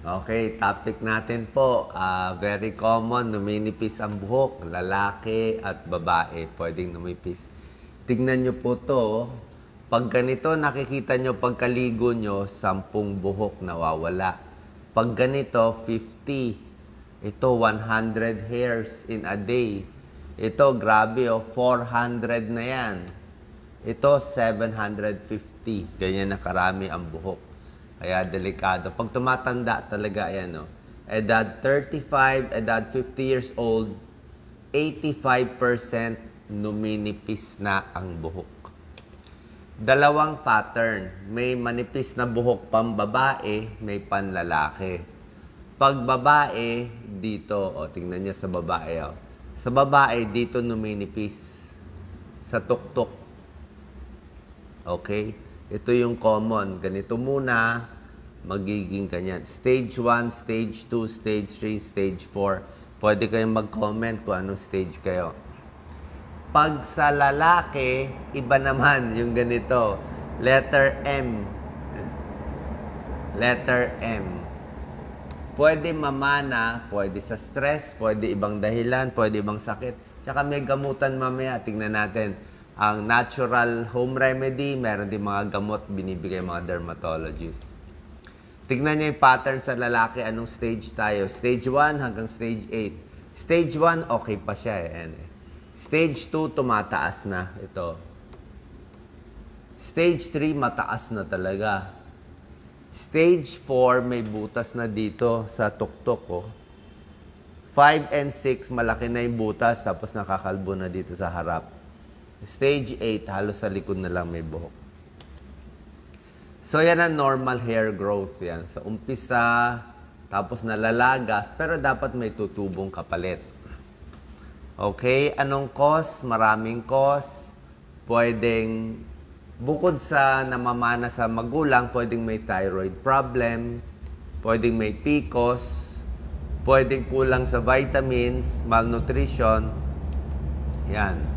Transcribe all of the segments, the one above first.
Okay, topic natin po, very common, numinipis ang buhok, lalaki at babae, pwedeng numipis. Tignan nyo po to, pag ganito nakikita nyo pagkaligo nyo, 10 buhok nawawala. Pag ganito, 50. Ito, 100 hairs in a day. Ito, grabe 400 na yan. Ito, 750. Ganyan na karami ang buhok. Kaya delikado. Pag tumatanda talaga yan, edad 35, edad 50 years old, 85% numinipis na ang buhok. Dalawang pattern. May manipis na buhok pambabae, may panlalaki. Pag babae, dito, tingnan nyo sa babae. Sa babae, dito numinipis. Sa tuktok. Okay? Ito yung common. Ganito muna, magiging ganyan. Stage 1, stage 2, stage 3, stage 4. Pwede kayong mag-comment kung anong stage kayo. Pag sa lalaki, iba naman yung ganito. Letter M. Letter M. Pwede mamana, pwede sa stress, pwede ibang dahilan, pwede ibang sakit. Tsaka may gamutan mamaya. Tingnan natin. Ang natural home remedy, meron din mga gamot binibigay mga dermatologists. Tignan nyo yung pattern sa lalaki, anong stage tayo. Stage 1 hanggang stage 8. Stage 1, okay pa siya Stage 2, tumataas na. Ito. Stage 3, mataas na talaga. Stage 4, may butas na dito sa tuktok 5 and 6, malaki na yung butas, tapos nakakalbo na dito sa harap. Stage 8, halos sa likod na lang may buhok. So, yan ang normal hair growth yan. Sa umpisa, tapos nalalagas, pero dapat may tutubong kapalit. Okay, anong cause? Maraming cause. Pwedeng, bukod sa namamana sa magulang, pwedeng may thyroid problem, pwedeng may PCOS, pwedeng kulang sa vitamins, malnutrition. Yan.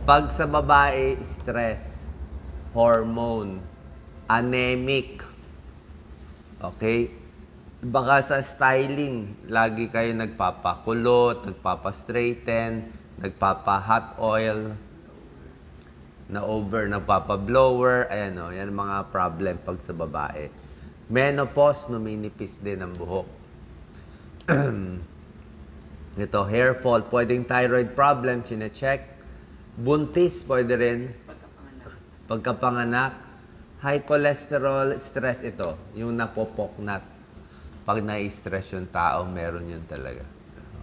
Pag sa babae, stress, hormone, anemic. Okay? Baka sa styling, lagi kayo nagpapakulot, nagpapastraighten, nagpapa-hot oil, nagpapa-blower. Ayan yan mga problem pag sa babae. Menopause, numinipis din ang buhok. Ito, hair fall, pwedeng thyroid problem, chinecheck. Buntis, pwede rin. Pagkapanganak. High cholesterol, stress ito. Yung napopoknat. Pag na-stress yung tao, meron yun talaga.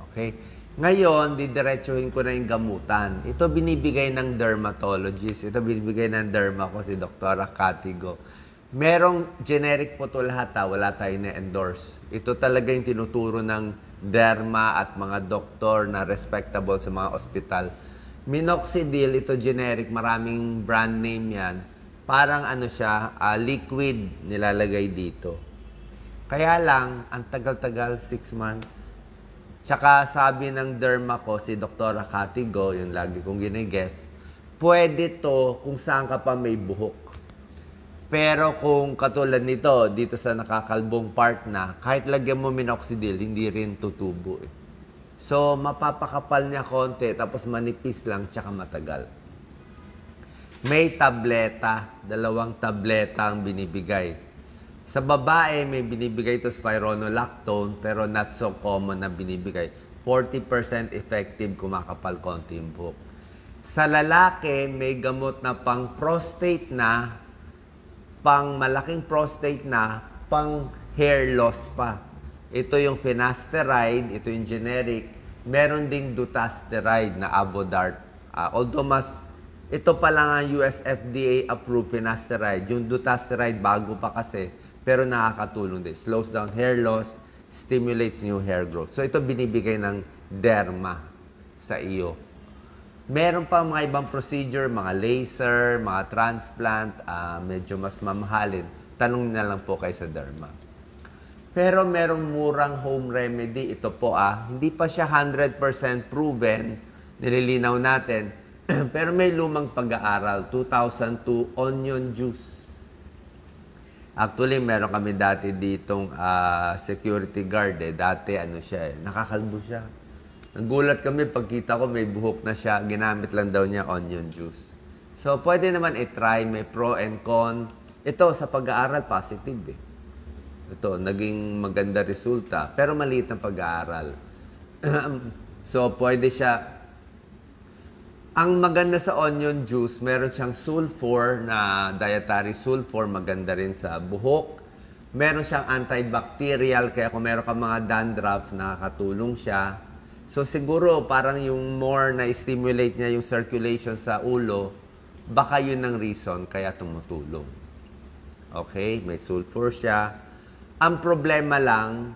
Okay? Ngayon, didiretsuhin ko na yung gamutan. Ito binibigay ng dermatologist. Ito binibigay ng derma ko, si Dr. Catigo. Merong generic po ito lahat, wala tayo na-endorse. Ito talaga yung tinuturo ng derma at mga doktor na respectable sa mga ospital. Minoxidil, ito generic, maraming brand name yan. Parang siya, liquid nilalagay dito. Kaya lang, ang tagal-tagal, 6 months. Tsaka sabi ng derma ko, si Dr. Catigo, yung lagi kong ginigess, pwede to kung saan ka pa may buhok. Pero kung katulad nito, dito sa nakakalbong part na, kahit lagyan mo minoxidil, hindi rin tutubo So, mapapakapal niya konti, tapos manipis lang, tsaka matagal. May tableta, 2 tableta ang binibigay. Sa babae, may binibigay ito spironolactone, pero not so common na binibigay. 40% effective, kumakapal konti yung buhok. Sa lalaki, may gamot na pang prostate na, pang malaking prostate na, pang hair loss pa. Ito yung finasteride, ito yung generic. Meron ding dutasteride na Avodart. Although ito pa lang ang US FDA approved finasteride. Yung dutasteride bago pa kasi, pero nakakatulong din. Slows down hair loss, stimulates new hair growth. So ito binibigay ng derma sa iyo. Meron pa mga ibang procedure, mga laser, mga transplant, medyo mas mamahalin. Tanong na lang po kayo sa derma. Pero merong murang home remedy. Ito po hindi pa siya 100% proven. Nililinaw natin. Pero may lumang pag-aaral. 2002, onion juice. Actually, meron kami dati ditong security guard eh. Dati ano siya eh, nakakalbo siya. Nagulat kami pagkita ko may buhok na siya, ginamit lang daw niya onion juice. So, pwede naman i-try, may pro and con. Ito, sa pag-aaral, positive eh. Ito, naging maganda resulta, pero maliit ang pag-aaral. So, pwede siya. Ang maganda sa onion juice, meron siyang sulfur na dietary sulfur, maganda rin sa buhok. Meron siyang antibacterial, kaya kung meron ka mga dandruff, nakakatulong siya. So siguro parang yung more na stimulate niya yung circulation sa ulo, baka yun ang reason kaya tumutulong. Okay, may sulfur siya. Ang problema lang,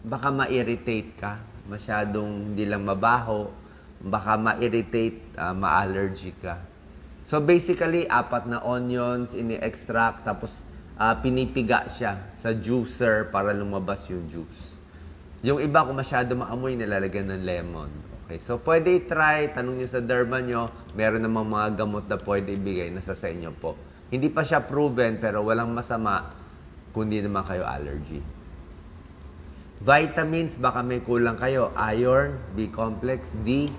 baka ma-irritate ka, masyadong hindi lang mabaho, baka ma-irritate, ma-allergy ka. So basically, 4 na onions, ini-extract, tapos pinipiga siya sa juicer para lumabas yung juice. Yung iba, kung masyado maamoy, nilalagyan ng lemon. Okay, so pwede i-try, tanong nyo sa derma nyo, meron namang mga gamot na pwede ibigay, nasa sa inyo po. Hindi pa siya proven, pero walang masama kung hindi naman kayo allergy. Vitamins, baka may kulang kayo. Iron, B-complex, D.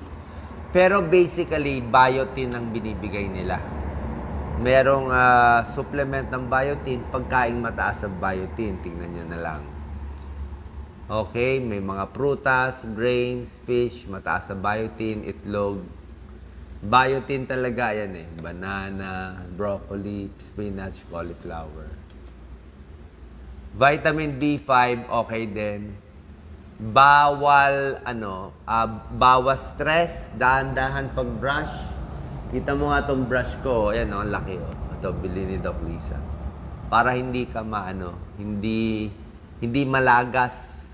Pero basically, biotin ang binibigay nila. Merong supplement ng biotin, pagkaing mataas ang biotin. Tingnan nyo na lang. Okay, may mga prutas, grains, fish, mataas sa biotin, itlog. Biotin talaga yan eh. Banana, broccoli, spinach, cauliflower. Vitamin B5, okay din. Bawal, bawas stress, dahan-dahan pag-brush. Kita mo nga itong brush ko, ayan ang laki Ito, bili ni Doc Lisa. Para hindi ka hindi malagas.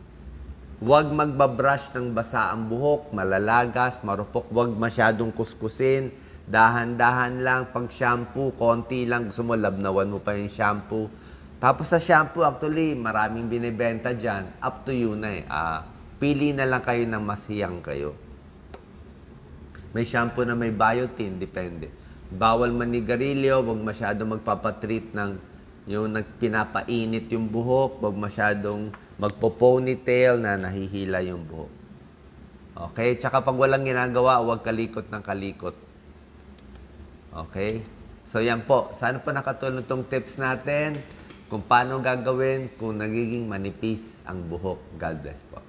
Huwag magbabrush ng basa ang buhok, malalagas, marupok. Huwag masyadong kuskusin. Dahan-dahan lang, pag shampoo, konti lang. Gusto mo, labnawan mo pa yung shampoo. Tapos sa shampoo, actually, maraming binibenta dyan. Up to you na eh. Pili na lang kayo ng mas hiyang kayo. May shampoo na may biotin, depende. Bawal manigarilyo, huwag masyadong magpapatreat ng yung pinapainit yung buhok, huwag masyadong magpo-ponytail na nahihila yung buhok. Okay? Tsaka pag walang ginagawa, huwag kalikot ng kalikot. Okay? So yan po. Sana po nakatulong itong tips natin kung paano gagawin kung nagiging manipis ang buhok. God bless po.